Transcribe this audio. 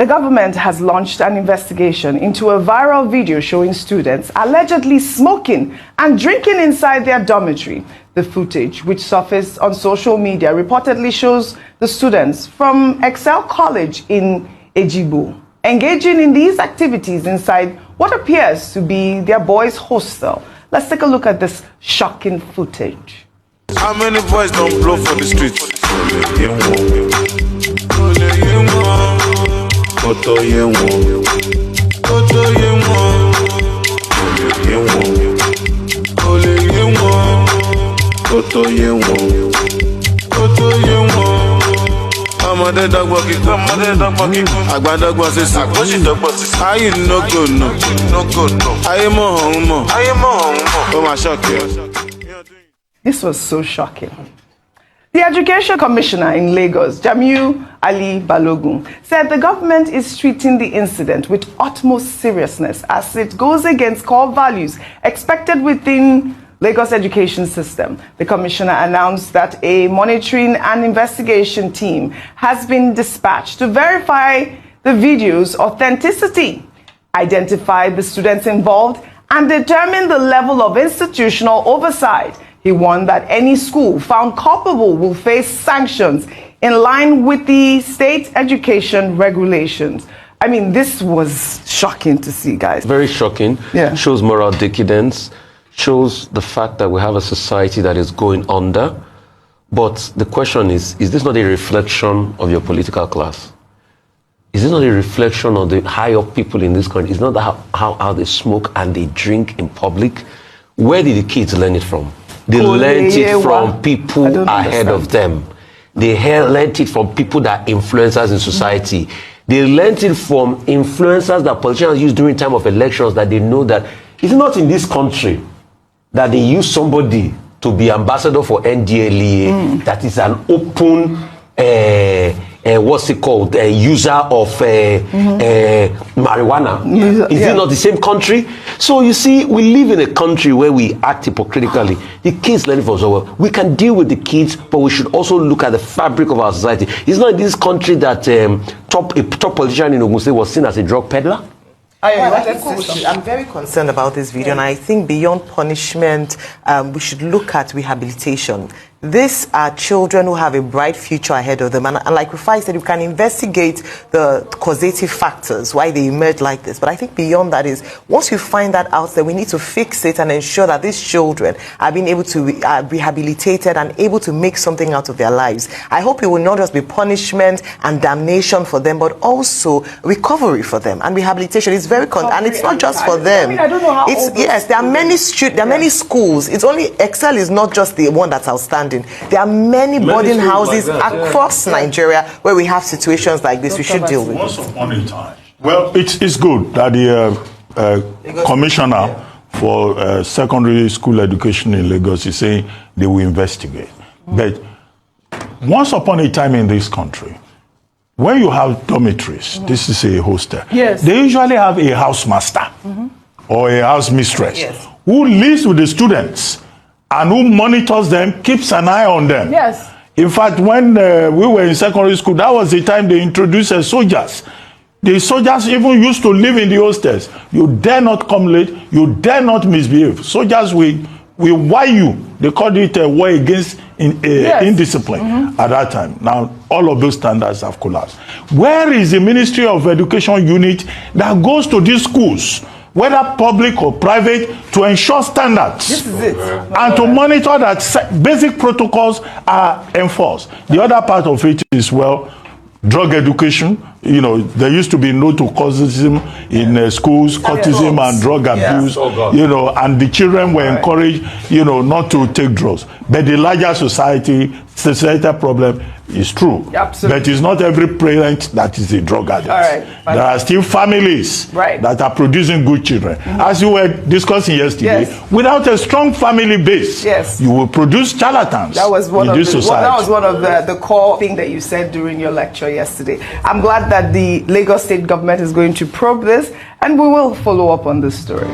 The government has launched an investigation into a viral video showing students allegedly smoking and drinking inside their dormitory. The footage, which surfaced on social media, reportedly shows the students from Excel College in Ejibo engaging in these activities inside what appears to be their boys' hostel. Let's take a look at this shocking footage. How many boys don't blow for the streets? Ọmọdé dọ́gbọ́ kíkọ́, àgbà dọ́gbọ́ sísè. Ayé no go no, ayé mọ̀ ọ̀hún mọ̀, ó máa ṣọ́ọ̀kì ẹ̀. This was so shocking. The Education Commissioner in Lagos, Jamiu Ali Balogun, said the government is treating the incident with utmost seriousness as it goes against core values expected within Lagos education system. The commissioner announced that a monitoring and investigation team has been dispatched to verify the video's authenticity, identify the students involved, and determine the level of institutional oversight. He warned that any school found culpable will face sanctions in line with the state education regulations. I mean, this was shocking to see, guys. Very shocking. Yeah. Shows moral decadence, shows the fact that we have a society that is going under. But the question is this not a reflection of your political class? Is this not a reflection of the high-up people in this country? It's not how they smoke and they drink in public. Where did the kids learn it from? They learned it from people ahead of them. They learned it from people that are influencers in society. They learned it from influencers that politicians use during time of elections, that they know that it's not in this country that they use somebody to be ambassador for NDLEA that is an open what's it called, user of marijuana. Is it not the same country? So you see, we live in a country where we act hypocritically. The kids learn from somewhere. We can deal with the kids, but we should also look at the fabric of our society. It's not in this country that a top politician in Ogun State was seen as a drug peddler. I'm very concerned about this video, and I think beyond punishment, we should look at rehabilitation. These are children who have a bright future ahead of them, and like Rufai said, we can investigate the causative factors, why they emerge like this. But I think beyond that is, once we find that out, then we need to fix it and ensure that these children are being able to be rehabilitated and able to make something out of their lives. I hope it will not just be punishment and damnation for them, but also recovery for them and rehabilitation. It's very and it's not just for them. I don't know how yes, there are many many schools. It's only Excel is not just the one that's outstanding. There are many boarding houses across Nigeria where we have situations like this. We should deal with it. Once upon a time. Well, it's good that the commissioner for secondary school education in Lagos is saying they will investigate. But once upon a time in this country, when you have dormitories, this is a hostel, they usually have a house master or a house mistress who lives with the students and who monitors them, keeps an eye on them. Yes. In fact, when we were in secondary school, that was the time they introduced soldiers. The soldiers even used to live in the hostels. You dare not come late, you dare not misbehave. Soldiers will wire you. They called it a war against indiscipline at that time. Now, all of those standards have collapsed. Where is the Ministry of Education unit that goes to these schools, whether public or private, to ensure standards? This is it. And to monitor that basic protocols are enforced. The other part of it is, well, drug education. You know, there used to be no to cautism in schools, courtism and drug abuse, you know, and the children were encouraged, you know, not to take drugs. But the larger societal problem is true. Absolutely. But it's not every parent that is a drug addict. There are still families that are producing good children. As you were discussing yesterday, without a strong family base, you will produce charlatans in this society. That was one of the core thing that you said during your lecture yesterday. I'm glad that the Lagos State government is going to probe this, and we will follow up on this story.